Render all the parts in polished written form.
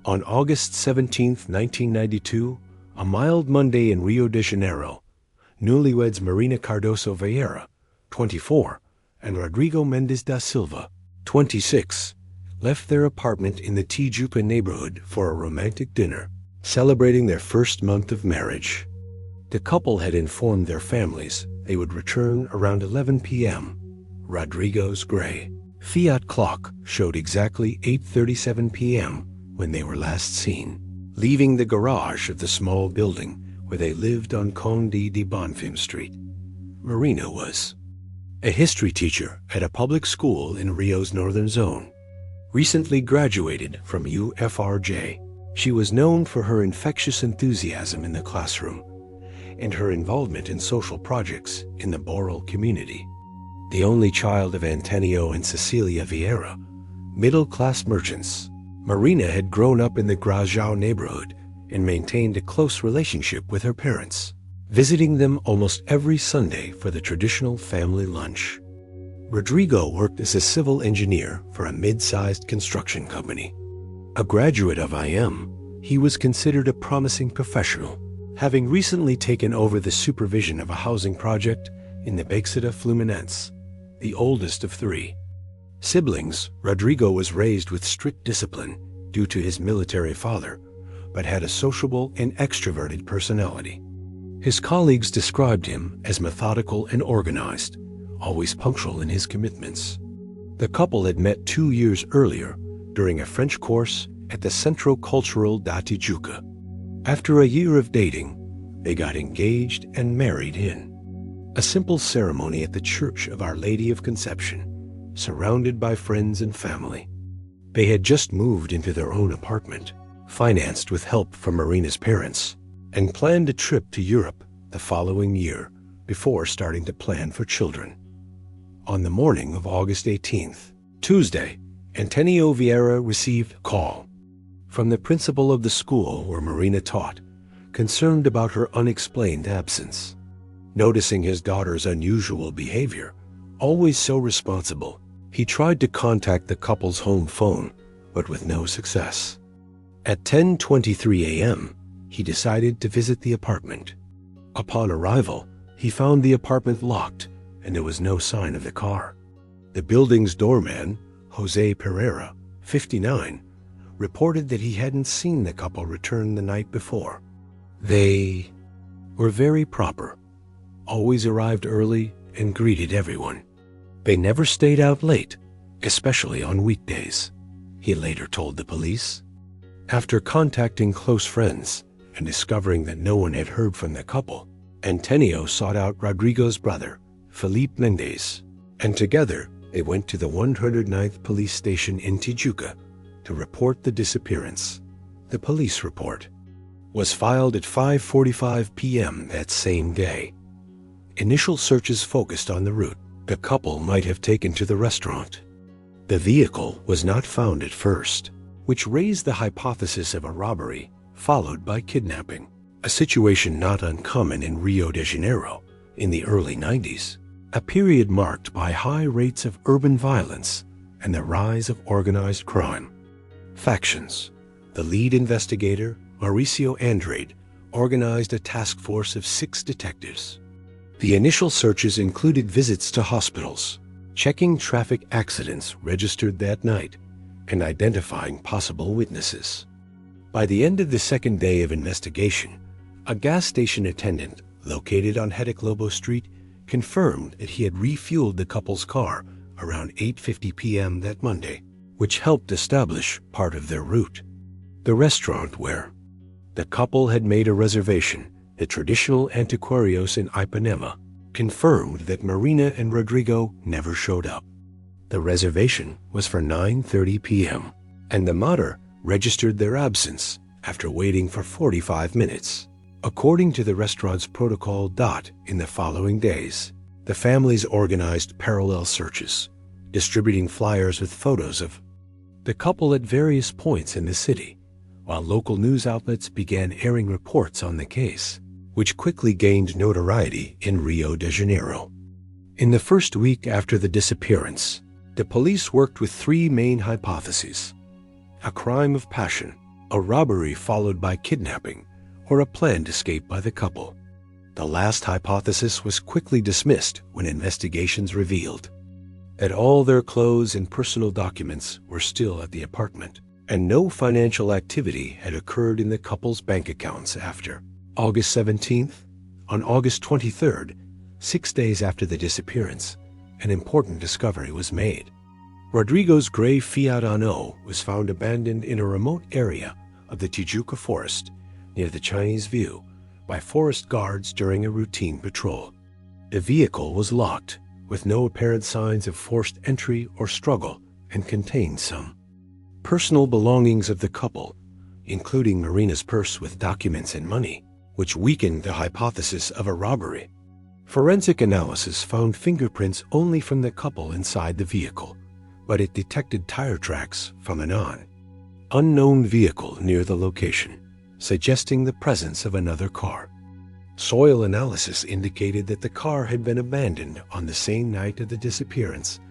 On August 17, 1992, a mild Monday in Rio de Janeiro, newlyweds Marina Cardoso Vieira, 24, and Rodrigo Mendes da Silva, 26, left their apartment in the Tijuca neighborhood for a romantic dinner, celebrating their first month of marriage. The couple had informed their families they would return around 11 p.m. Rodrigo's gray Fiat clock showed exactly 8:37 p.m. when they were last seen, leaving the garage of the small building where they lived on Conde de Bonfim Street. Marina was a history teacher at a public school in Rio's northern zone. Recently graduated from UFRJ, she was known for her infectious enthusiasm in the classroom and her involvement in social projects in the Boral community. The only child of Antonio and Cecilia Vieira, middle-class merchants, Marina had grown up in the Grajaú neighborhood and maintained a close relationship with her parents, visiting them almost every Sunday for the traditional family lunch. Rodrigo worked as a civil engineer for a mid-sized construction company. A graduate of IM, he was considered a promising professional, having recently taken over the supervision of a housing project in the Baixada Fluminense, the oldest of three siblings. Rodrigo was raised with strict discipline due to his military father, but had a sociable and extroverted personality. His colleagues described him as methodical and organized, always punctual in his commitments. The couple had met 2 years earlier during a French course at the Centro Cultural da Tijuca. After a year of dating, they got engaged and married in a simple ceremony at the Church of Our Lady of Conception, surrounded by friends and family. They had just moved into their own apartment, financed with help from Marina's parents, and planned a trip to Europe the following year before starting to plan for children. On the morning of August 18th, Tuesday, Antonio Vieira received a call from the principal of the school where Marina taught, concerned about her unexplained absence. Noticing his daughter's unusual behavior, always so responsible, he tried to contact the couple's home phone, but with no success. At 10:23 a.m., he decided to visit the apartment. Upon arrival, he found the apartment locked and there was no sign of the car. The building's doorman, Jose Pereira, 59, reported that he hadn't seen the couple return the night before. They were very proper, always arrived early and greeted everyone. They never stayed out late, especially on weekdays, he later told the police. After contacting close friends and discovering that no one had heard from the couple, Antonio sought out Rodrigo's brother, Felipe Mendes, and together they went to the 109th Police Station in Tijuca to report the disappearance. The police report was filed at 5:45 p.m. that same day. Initial searches focused on the route the couple might have taken to the restaurant. The vehicle was not found at first, which raised the hypothesis of a robbery followed by kidnapping, a situation not uncommon in Rio de Janeiro in the early 90s, a period marked by high rates of urban violence and the rise of organized crime. Factions. The lead investigator, Mauricio Andrade, organized a task force of 6 detectives. The initial searches included visits to hospitals, checking traffic accidents registered that night, and identifying possible witnesses. By the end of the second day of investigation, a gas station attendant located on Hedeklobo Street confirmed that he had refueled the couple's car around 8:50 p.m. that Monday, which helped establish part of their route. The restaurant where the couple had made a reservation, the traditional Antiquarios in Ipanema, confirmed that Marina and Rodrigo never showed up. The reservation was for 9:30 p.m., and the mater registered their absence after waiting for 45 minutes. According to the restaurant's protocol. In the following days, the families organized parallel searches, distributing flyers with photos of the couple at various points in the city, while local news outlets began airing reports on the case, which quickly gained notoriety in Rio de Janeiro. In the first week after the disappearance, the police worked with 3 main hypotheses: a crime of passion, a robbery followed by kidnapping, or a planned escape by the couple. The last hypothesis was quickly dismissed when investigations revealed that all their clothes and personal documents were still at the apartment, and no financial activity had occurred in the couple's bank accounts after August 17th. On August 23rd, 6 days after the disappearance, an important discovery was made. Rodrigo's gray Fiat Uno was found abandoned in a remote area of the Tijuca forest near the Chinese View by forest guards during a routine patrol. The vehicle was locked, with no apparent signs of forced entry or struggle, and contained some personal belongings of the couple, including Marina's purse with documents and money, which weakened the hypothesis of a robbery. Forensic analysis found fingerprints only from the couple inside the vehicle, but it detected tire tracks from an unknown vehicle near the location, suggesting the presence of another car. Soil analysis indicated that the car had been abandoned on the same night of the disappearance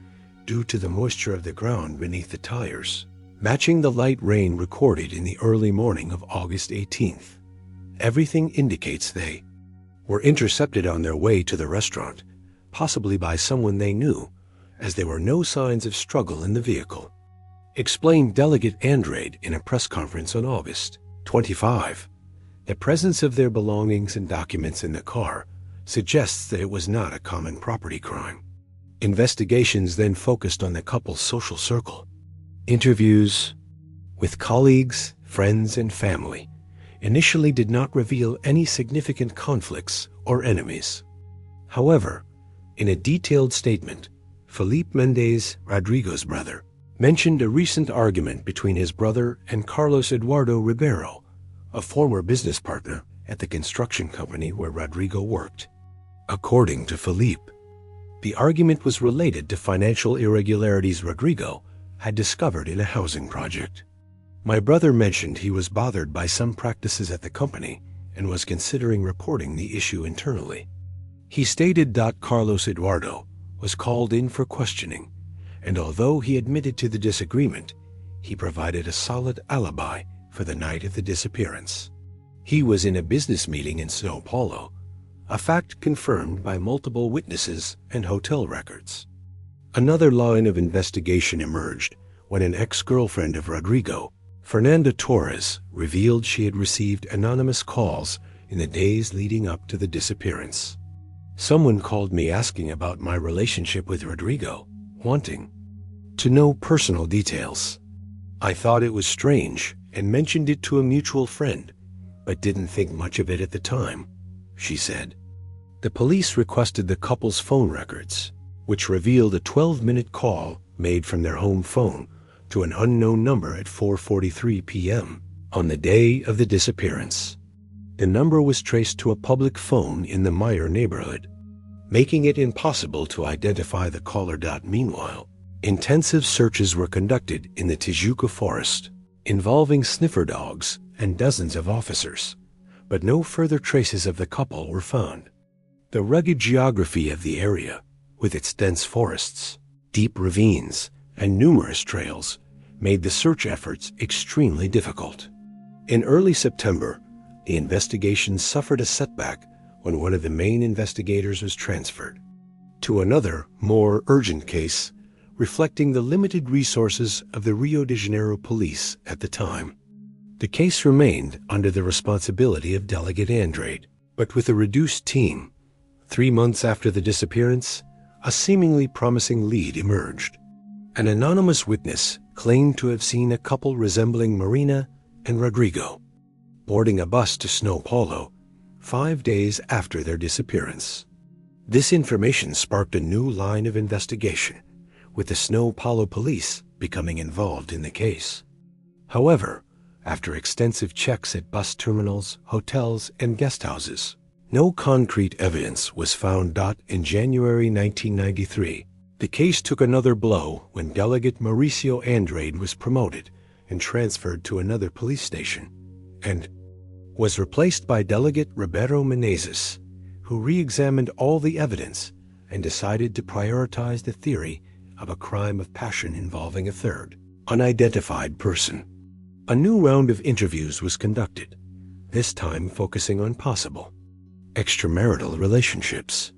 due to the moisture of the ground beneath the tires, matching the light rain recorded in the early morning of August 18th. Everything indicates they were intercepted on their way to the restaurant, possibly by someone they knew, as there were no signs of struggle in the vehicle, explained Delegate Andrade in a press conference on August 25. The presence of their belongings and documents in the car suggests that it was not a common property crime. Investigations then focused on the couple's social circle. Interviews with colleagues, friends, and family initially did not reveal any significant conflicts or enemies. However, in a detailed statement, Felipe Mendez, Rodrigo's brother, mentioned a recent argument between his brother and Carlos Eduardo Ribeiro, a former business partner at the construction company where Rodrigo worked. According to Felipe, the argument was related to financial irregularities Rodrigo had discovered in a housing project. My brother mentioned he was bothered by some practices at the company and was considering reporting the issue internally. He stated Carlos Eduardo was called in for questioning, and although he admitted to the disagreement, he provided a solid alibi for the night of the disappearance. He was in a business meeting in São Paulo, a fact confirmed by multiple witnesses and hotel records. Another line of investigation emerged when an ex-girlfriend of Rodrigo, Fernanda Torres, revealed she had received anonymous calls in the days leading up to the disappearance. Someone called me asking about my relationship with Rodrigo, wanting to know personal details. I thought it was strange and mentioned it to a mutual friend, but didn't think much of it at the time, she said. The police requested the couple's phone records, which revealed a 12-minute call made from their home phone to an unknown number at 4:43 p.m. on the day of the disappearance. The number was traced to a public phone in the Meyer neighborhood, making it impossible to identify the caller. Meanwhile, intensive searches were conducted in the Tijuca forest, involving sniffer dogs and dozens of officers, but no further traces of the couple were found. The rugged geography of the area, with its dense forests, deep ravines, and numerous trails, made the search efforts extremely difficult. In early September, the investigation suffered a setback when one of the main investigators was transferred to another, more urgent case, reflecting the limited resources of the Rio de Janeiro police at the time. The case remained under the responsibility of Delegate Andrade, but with a reduced team. 3 months after the disappearance, a seemingly promising lead emerged. An anonymous witness claimed to have seen a couple resembling Marina and Rodrigo boarding a bus to São Paulo 5 days after their disappearance. This information sparked a new line of investigation, with the São Paulo police becoming involved in the case. However, after extensive checks at bus terminals, hotels, and guest houses, no concrete evidence was found. In January 1993, the case took another blow when Delegate Mauricio Andrade was promoted and transferred to another police station, and was replaced by Delegate Ribeiro Menezes, who re-examined all the evidence and decided to prioritize the theory of a crime of passion involving a third, unidentified person. A new round of interviews was conducted, this time focusing on possible extramarital relationships.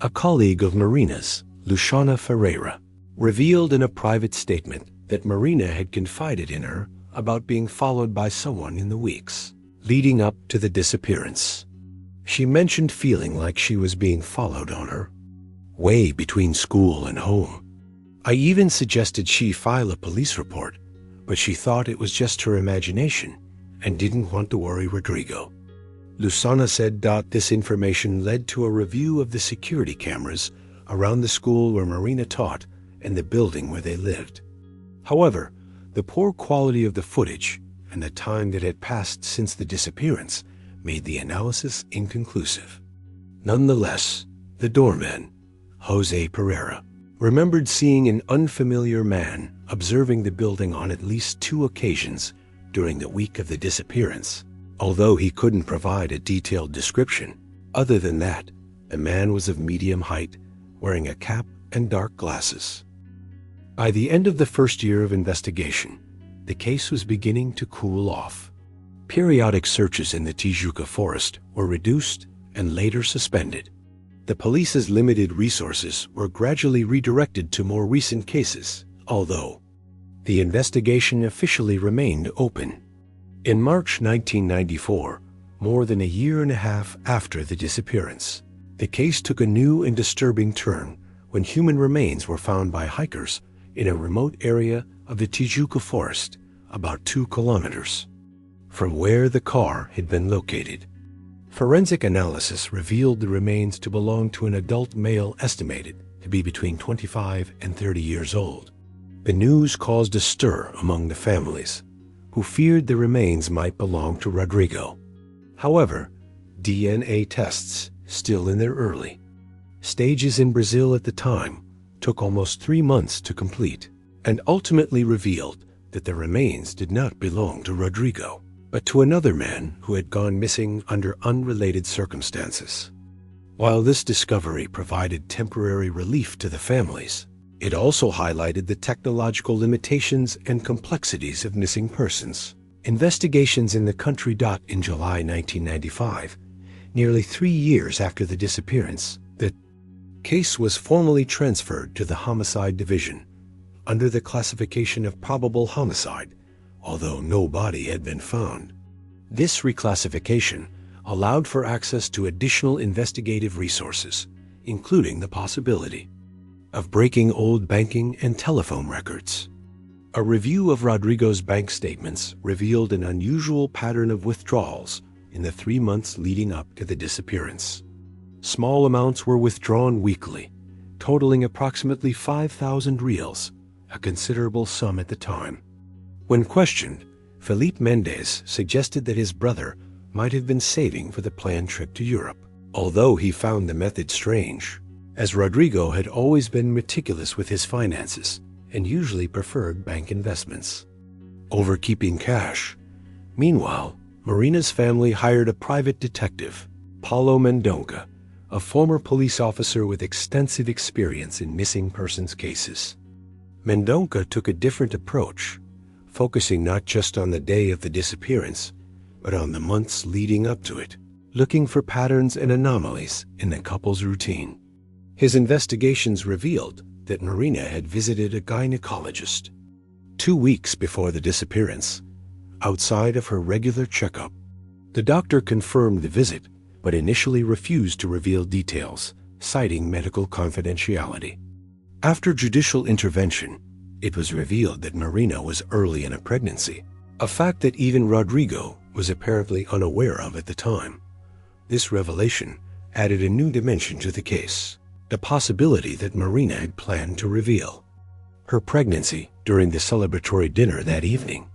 A colleague of Marina's, Luciana Ferreira, revealed in a private statement that Marina had confided in her about being followed by someone in the weeks leading up to the disappearance. She mentioned feeling like she was being followed on her way between school and home. I even suggested she file a police report, but she thought it was just her imagination and didn't want to worry Rodrigo. Luciana said this information led to a review of the security cameras around the school where Marina taught and the building where they lived. However, the poor quality of the footage and the time that had passed since the disappearance made the analysis inconclusive. Nonetheless, the doorman, Jose Pereira, remembered seeing an unfamiliar man observing the building on at least 2 occasions during the week of the disappearance. Although he couldn't provide a detailed description, other than that, the man was of medium height, wearing a cap and dark glasses. By the end of the first year of investigation, the case was beginning to cool off. Periodic searches in the Tijuca forest were reduced and later suspended. The police's limited resources were gradually redirected to more recent cases, although the investigation officially remained open. In March 1994, more than a year and a half after the disappearance, the case took a new and disturbing turn when human remains were found by hikers in a remote area of the Tijuca forest, about 2 kilometers from where the car had been located. Forensic analysis revealed the remains to belong to an adult male estimated to be between 25 and 30 years old. The news caused a stir among the families, who feared the remains might belong to Rodrigo. However, DNA tests, still in their early stages in Brazil at the time, took almost 3 months to complete, and ultimately revealed that the remains did not belong to Rodrigo, but to another man who had gone missing under unrelated circumstances. While this discovery provided temporary relief to the families, it also highlighted the technological limitations and complexities of missing persons. Investigations in the country. In July 1995, nearly 3 years after the disappearance, the case was formally transferred to the Homicide Division under the classification of probable homicide, although no body had been found. This reclassification allowed for access to additional investigative resources, including the possibility of breaking old banking and telephone records. A review of Rodrigo's bank statements revealed an unusual pattern of withdrawals in the 3 months leading up to the disappearance. Small amounts were withdrawn weekly, totaling approximately 5,000 reals, a considerable sum at the time. When questioned, Felipe Mendez suggested that his brother might have been saving for the planned trip to Europe, although he found the method strange, as Rodrigo had always been meticulous with his finances and usually preferred bank investments over keeping cash. Meanwhile, Marina's family hired a private detective, Paulo Mendonça, a former police officer with extensive experience in missing persons cases. Mendonça took a different approach, focusing not just on the day of the disappearance, but on the months leading up to it, looking for patterns and anomalies in the couple's routine. His investigations revealed that Marina had visited a gynecologist 2 weeks before the disappearance, outside of her regular checkup. The doctor confirmed the visit, but initially refused to reveal details, citing medical confidentiality. After judicial intervention, it was revealed that Marina was early in a pregnancy, a fact that even Rodrigo was apparently unaware of at the time. This revelation added a new dimension to the case, the possibility that Marina had planned to reveal her pregnancy during the celebratory dinner that evening.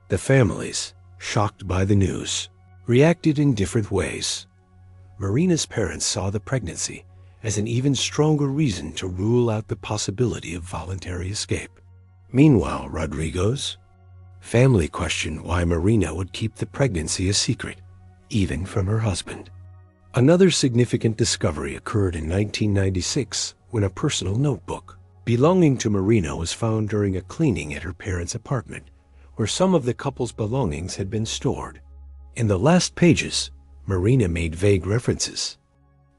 The families, shocked by the news, reacted in different ways. Marina's parents saw the pregnancy as an even stronger reason to rule out the possibility of voluntary escape. Meanwhile, Rodrigo's family questioned why Marina would keep the pregnancy a secret, even from her husband. Another significant discovery occurred in 1996 when a personal notebook belonging to Marina was found during a cleaning at her parents' apartment, where some of the couple's belongings had been stored. In the last pages, Marina made vague references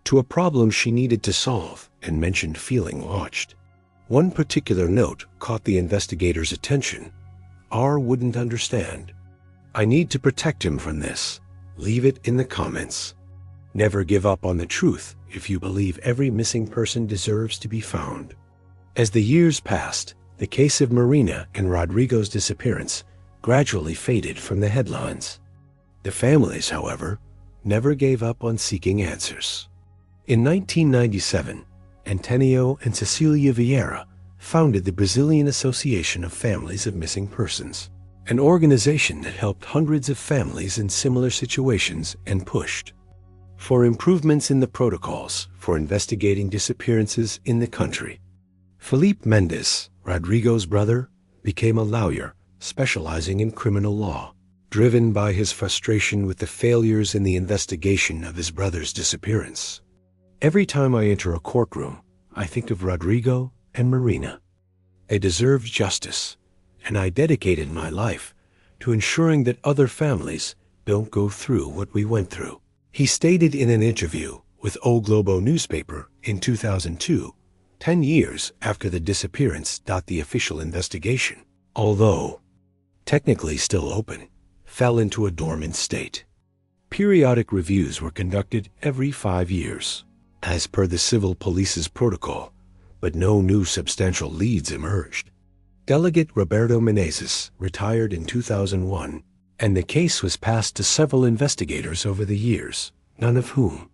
to a problem she needed to solve and mentioned feeling watched. One particular note caught the investigator's attention. R wouldn't understand. I need to protect him from this. Leave it in the comments. Never give up on the truth if you believe every missing person deserves to be found. As the years passed, the case of Marina and Rodrigo's disappearance gradually faded from the headlines. The families, however, never gave up on seeking answers. In 1997, Antonio and Cecilia Vieira founded the Brazilian Association of Families of Missing Persons, an organization that helped hundreds of families in similar situations and pushed for improvements in the protocols for investigating disappearances in the country. Felipe Mendes, Rodrigo's brother, became a lawyer specializing in criminal law, driven by his frustration with the failures in the investigation of his brother's disappearance. Every time I enter a courtroom, I think of Rodrigo and Marina. They deserved justice, and I dedicated my life to ensuring that other families don't go through what we went through. He stated in an interview with O Globo newspaper in 2002, 10 years after the disappearance. The official investigation, although technically still open, fell into a dormant state. Periodic reviews were conducted every 5 years, as per the civil police's protocol, but no new substantial leads emerged. Delegate Roberto Menezes retired in 2001, and the case was passed to several investigators over the years, none of whom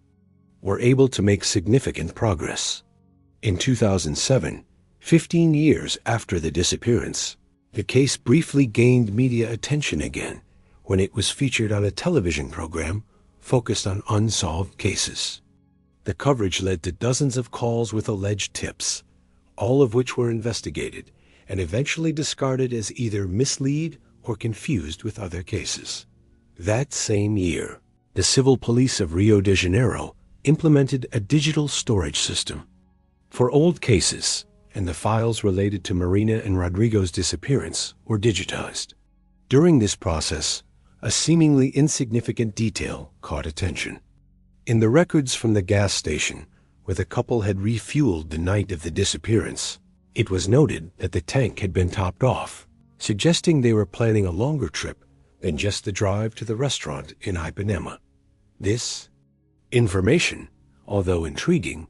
were able to make significant progress. In 2007, 15 years after the disappearance, the case briefly gained media attention again when it was featured on a television program focused on unsolved cases. The coverage led to dozens of calls with alleged tips, all of which were investigated and eventually discarded as either mislead or confused with other cases. That same year, the civil police of Rio de Janeiro implemented a digital storage system for old cases, and the files related to Marina and Rodrigo's disappearance were digitized. During this process, a seemingly insignificant detail caught attention. In the records from the gas station where the couple had refueled the night of the disappearance, it was noted that the tank had been topped off, suggesting they were planning a longer trip than just the drive to the restaurant in Ipanema. This information, although intriguing,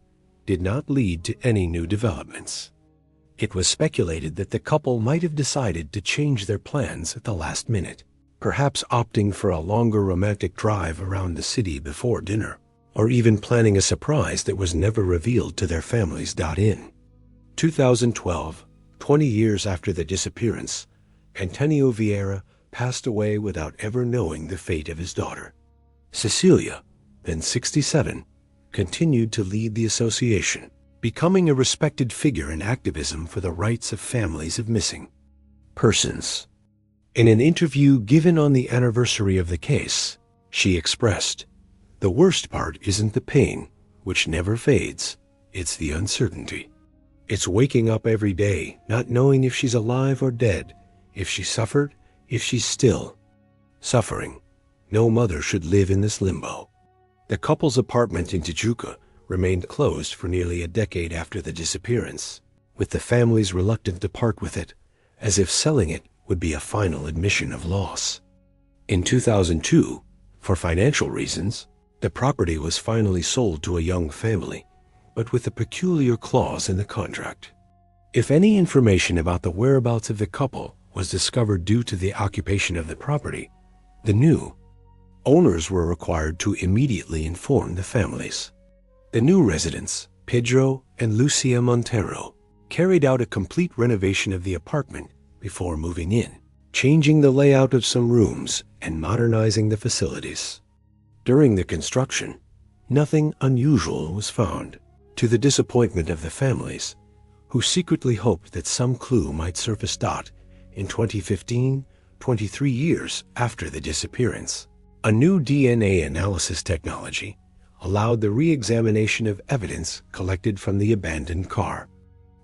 did not lead to any new developments. It was speculated that the couple might have decided to change their plans at the last minute, perhaps opting for a longer romantic drive around the city before dinner, or even planning a surprise that was never revealed to their families. In 2012, 20 years after the disappearance, Antonio Vieira passed away without ever knowing the fate of his daughter. Cecilia, then 67, continued to lead the association, becoming a respected figure in activism for the rights of families of missing persons. In an interview given on the anniversary of the case, she expressed, "The worst part isn't the pain, which never fades, it's the uncertainty. It's waking up every day, not knowing if she's alive or dead, if she suffered, if she's still suffering. No mother should live in this limbo." The couple's apartment in Tijuca remained closed for nearly a decade after the disappearance, with the families reluctant to part with it, as if selling it would be a final admission of loss. In 2002, for financial reasons, the property was finally sold to a young family, but with a peculiar clause in the contract. If any information about the whereabouts of the couple was discovered due to the occupation of the property, the new owners were required to immediately inform the families. The new residents, Pedro and Lucia Montero, carried out a complete renovation of the apartment before moving in, changing the layout of some rooms and modernizing the facilities. During the construction, nothing unusual was found, to the disappointment of the families, who secretly hoped that some clue might surface. In 2015, 23 years after the disappearance, a new DNA analysis technology allowed the re-examination of evidence collected from the abandoned car.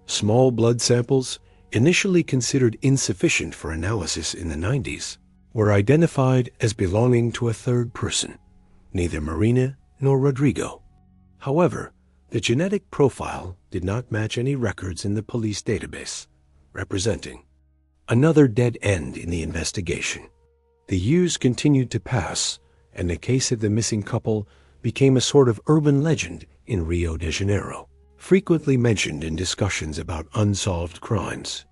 Small blood samples initially considered insufficient for analysis in the 90s, were identified as belonging to a third person, neither Marina nor Rodrigo. However, the genetic profile did not match any records in the police database, representing another dead end in the investigation. The years continued to pass, and the case of the missing couple became a sort of urban legend in Rio de Janeiro, frequently mentioned in discussions about unsolved crimes.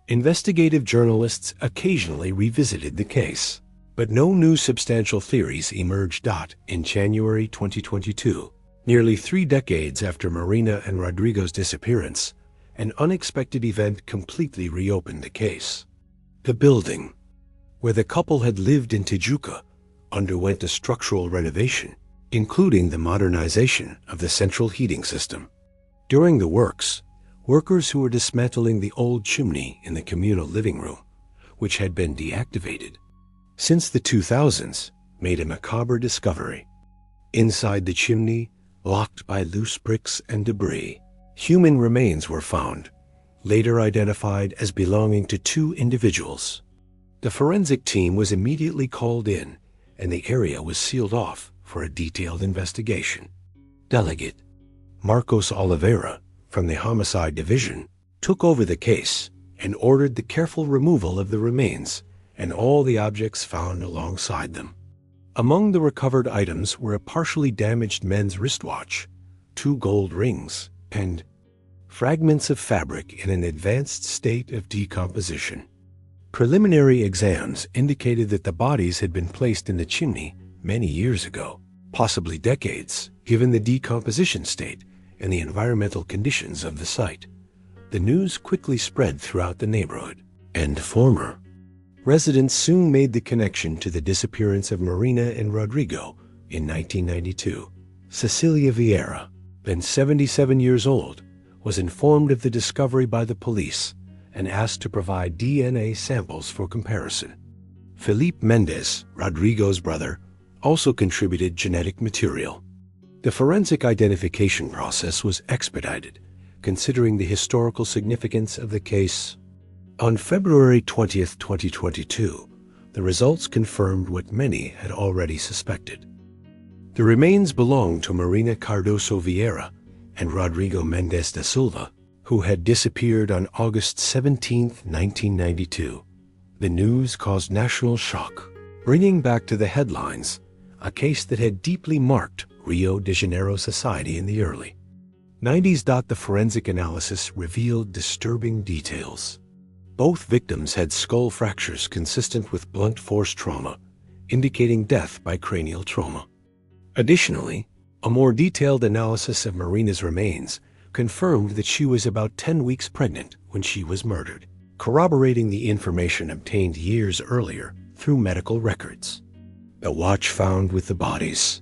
Investigative journalists occasionally revisited the case, but no new substantial theories emerged. In January 2022, nearly 3 decades after Marina and Rodrigo's disappearance, an unexpected event completely reopened the case. The building where the couple had lived in Tijuca underwent a structural renovation, including the modernization of the central heating system. During the works, workers who were dismantling the old chimney in the communal living room, which had been deactivated since the 2000s, made a macabre discovery. Inside the chimney, locked by loose bricks and debris, human remains were found, later identified as belonging to 2 individuals. The forensic team was immediately called in, and the area was sealed off for a detailed investigation. Delegate Marcos Oliveira, from the Homicide Division, took over the case and ordered the careful removal of the remains and all the objects found alongside them. Among the recovered items were a partially damaged men's wristwatch, 2 gold rings, and fragments of fabric in an advanced state of decomposition. Preliminary exams indicated that the bodies had been placed in the chimney many years ago, possibly decades, given the decomposition state and the environmental conditions of the site. The news quickly spread throughout the neighborhood, and former residents soon made the connection to the disappearance of Marina and Rodrigo in 1992. Cecilia Vieira, then 77 years old, was informed of the discovery by the police and asked to provide DNA samples for comparison. Felipe Mendez, Rodrigo's brother, also contributed genetic material. The forensic identification process was expedited, considering the historical significance of the case. On February 20, 2022, the results confirmed what many had already suspected. The remains belonged to Marina Cardoso Vieira and Rodrigo Mendes da Silva, who had disappeared on August 17, 1992. The news caused national shock, bringing back to the headlines a case that had deeply marked Rio de Janeiro society in the early 90s. The forensic analysis revealed disturbing details. Both victims had skull fractures consistent with blunt force trauma, indicating death by cranial trauma. Additionally, a more detailed analysis of Marina's remains confirmed that she was about 10 weeks pregnant when she was murdered, corroborating the information obtained years earlier through medical records. The watch found with the bodies,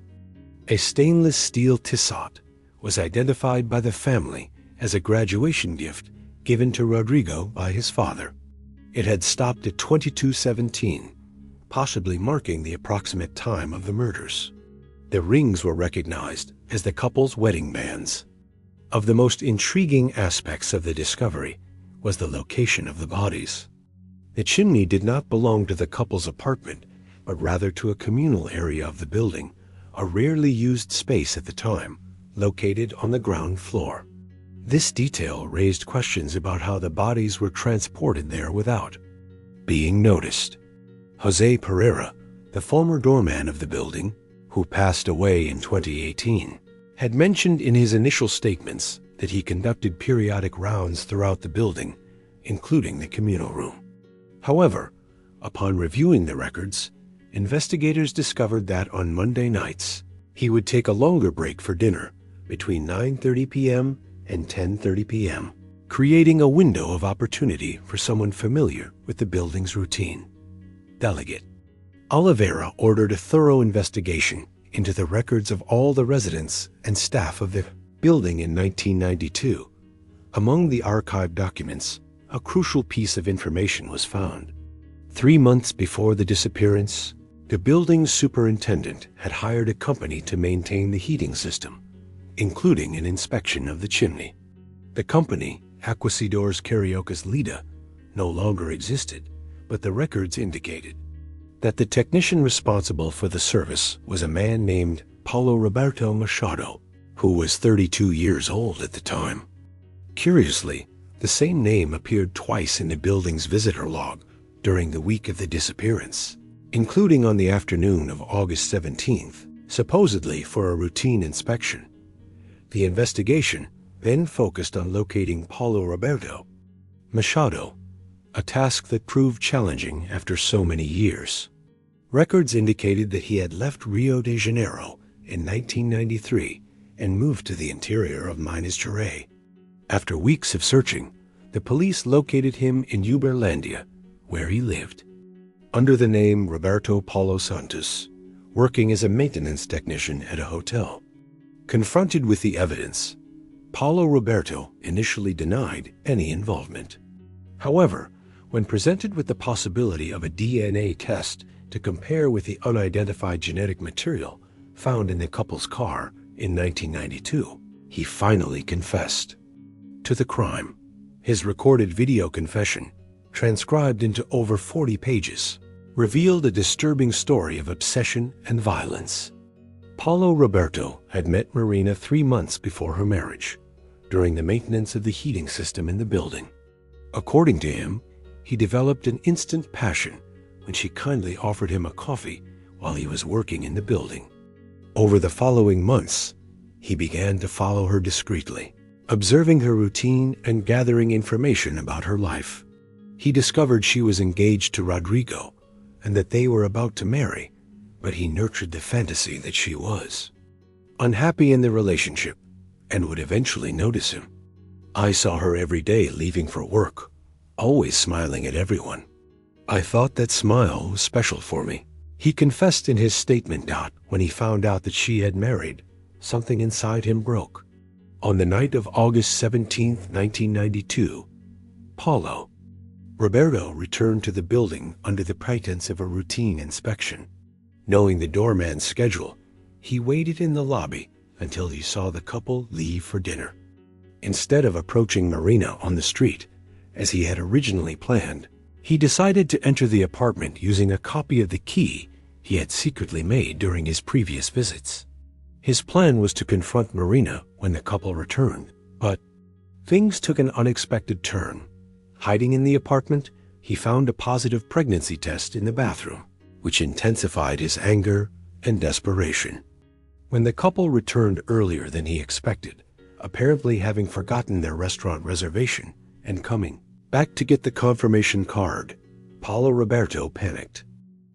a stainless steel Tissot, was identified by the family as a graduation gift given to Rodrigo by his father. It had stopped at 2217, possibly marking the approximate time of the murders. The rings were recognized as the couple's wedding bands. Of the most intriguing aspects of the discovery was the location of the bodies. The chimney did not belong to the couple's apartment, but rather to a communal area of the building, a rarely used space at the time, located on the ground floor. This detail raised questions about how the bodies were transported there without being noticed. Jose Pereira, the former doorman of the building, who passed away in 2018, had mentioned in his initial statements that he conducted periodic rounds throughout the building, including the communal room. However, upon reviewing the records, investigators discovered that on Monday nights, he would take a longer break for dinner between 9:30 p.m. and 10:30 p.m., creating a window of opportunity for someone familiar with the building's routine. Delegate Oliveira ordered a thorough investigation into the records of all the residents and staff of the building in 1992. Among the archived documents, a crucial piece of information was found. 3 months before the disappearance, the building's superintendent had hired a company to maintain the heating system, including an inspection of the chimney. The company, Aquacidores Cariocas Lida, no longer existed, but the records indicated that the technician responsible for the service was a man named Paulo Roberto Machado, who was 32 years old at the time. Curiously, the same name appeared twice in the building's visitor log during the week of the disappearance, including on the afternoon of August 17th, supposedly for a routine inspection. The investigation then focused on locating Paulo Roberto Machado, a task that proved challenging after so many years. Records indicated that he had left Rio de Janeiro in 1993 and moved to the interior of Minas Gerais. After weeks of searching, the police located him in Uberlândia, where he lived, under the name Roberto Paulo Santos, working as a maintenance technician at a hotel. Confronted with the evidence, Paulo Roberto initially denied any involvement. However, when presented with the possibility of a DNA test to compare with the unidentified genetic material found in the couple's car in 1992, he finally confessed to the crime. His recorded video confession, transcribed into over 40 pages, revealed a disturbing story of obsession and violence. Paulo Roberto had met Marina 3 months before her marriage, during the maintenance of the heating system in the building. According to him, he developed an instant passion when she kindly offered him a coffee while he was working in the building. Over the following months, he began to follow her discreetly, observing her routine and gathering information about her life. He discovered she was engaged to Rodrigo and that they were about to marry, but he nurtured the fantasy that she was unhappy in the relationship and would eventually notice him. I saw her every day leaving for work, always smiling at everyone. I thought that smile was special for me. He confessed in his statement. When he found out that she had married, something inside him broke. On the night of August 17, 1992, Paulo Roberto returned to the building under the pretense of a routine inspection. Knowing the doorman's schedule, he waited in the lobby until he saw the couple leave for dinner. Instead of approaching Marina on the street, as he had originally planned, he decided to enter the apartment using a copy of the key he had secretly made during his previous visits. His plan was to confront Marina when the couple returned, but things took an unexpected turn. Hiding in the apartment, he found a positive pregnancy test in the bathroom, which intensified his anger and desperation. When the couple returned earlier than he expected, apparently having forgotten their restaurant reservation and coming back to get the confirmation card, Paulo Roberto panicked.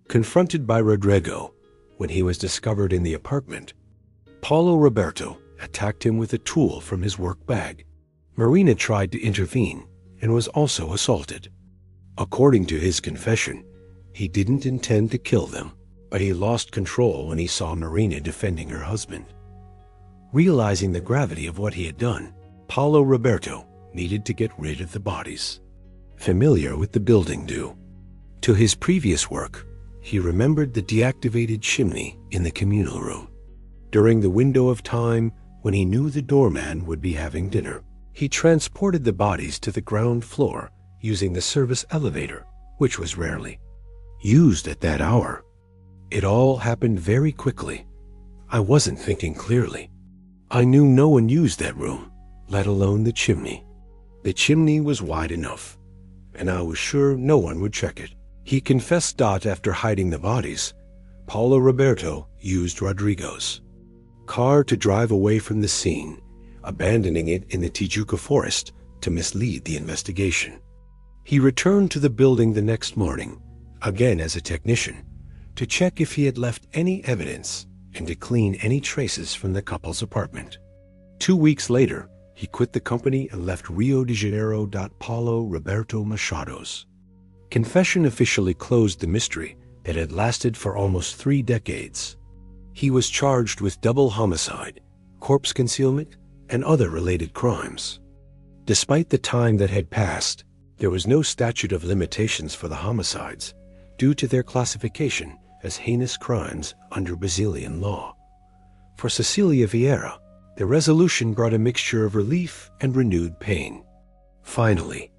Confronted by Rodrigo when he was discovered in the apartment, Paulo Roberto attacked him with a tool from his work bag. Marina tried to intervene and was also assaulted. According to his confession, he didn't intend to kill them, but he lost control when he saw Marina defending her husband. Realizing the gravity of what he had done, Paulo Roberto needed to get rid of the bodies. Familiar with the building due to his previous work, he remembered the deactivated chimney in the communal room. During the window of time when he knew the doorman would be having dinner, he transported the bodies to the ground floor using the service elevator, which was rarely used at that hour. It all happened very quickly. I wasn't thinking clearly. I knew no one used that room, let alone the chimney. The chimney was wide enough, and I was sure no one would check it. He confessed that after hiding the bodies, Paulo Roberto used Rodrigo's car to drive away from the scene, abandoning it in the Tijuca forest to mislead the investigation. He returned to the building the next morning, again as a technician, to check if he had left any evidence and to clean any traces from the couple's apartment. 2 weeks later, he quit the company and left Rio de Janeiro. Paulo Roberto Machado's confession officially closed the mystery that had lasted for almost 3 decades. He was charged with double homicide, corpse concealment, and other related crimes. Despite the time that had passed, there was no statute of limitations for the homicides due to their classification as heinous crimes under Brazilian law. For Cecilia Vieira, the resolution brought a mixture of relief and renewed pain. Finally,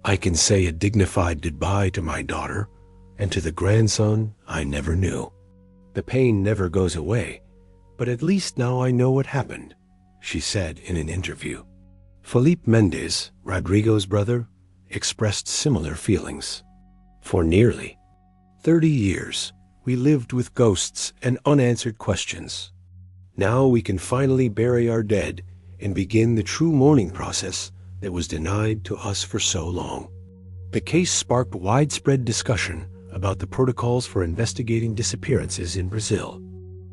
I can say a dignified goodbye to my daughter and to the grandson I never knew. The pain never goes away, but at least now I know what happened, she said in an interview. Felipe Mendez, Rodrigo's brother, expressed similar feelings. For nearly 30 years, we lived with ghosts and unanswered questions. Now we can finally bury our dead and begin the true mourning process that was denied to us for so long. The case sparked widespread discussion about the protocols for investigating disappearances in Brazil.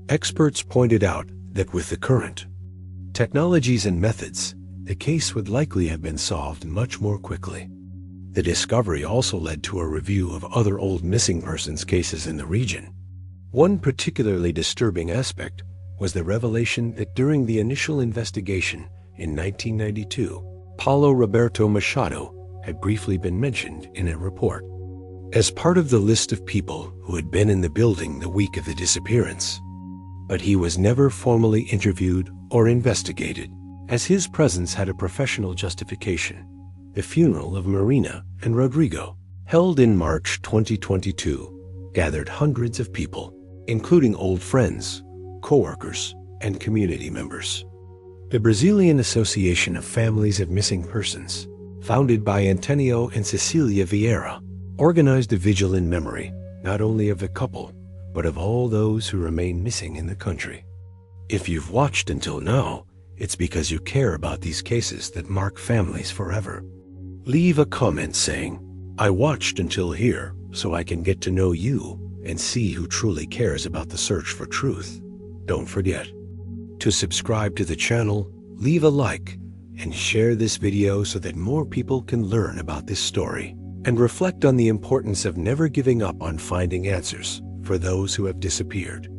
Experts pointed out that with the current technologies and methods, the case would likely have been solved much more quickly. The discovery also led to a review of other old missing persons cases in the region. One particularly disturbing aspect was the revelation that during the initial investigation in 1992, Paulo Roberto Machado had briefly been mentioned in a report as part of the list of people who had been in the building the week of the disappearance. But he was never formally interviewed or investigated, as his presence had a professional justification. The funeral of Marina and Rodrigo, held in March 2022, gathered hundreds of people, including old friends, co-workers, and community members. The Brazilian Association of Families of Missing Persons, founded by Antonio and Cecilia Vieira, organized a vigil in memory not only of the couple, but of all those who remain missing in the country. If you've watched until now, it's because you care about these cases that mark families forever. Leave a comment saying, "I watched until here so I can get to know you and see who truly cares about the search for truth." Don't forget to subscribe to the channel, leave a like, and share this video so that more people can learn about this story, and reflect on the importance of never giving up on finding answers for those who have disappeared.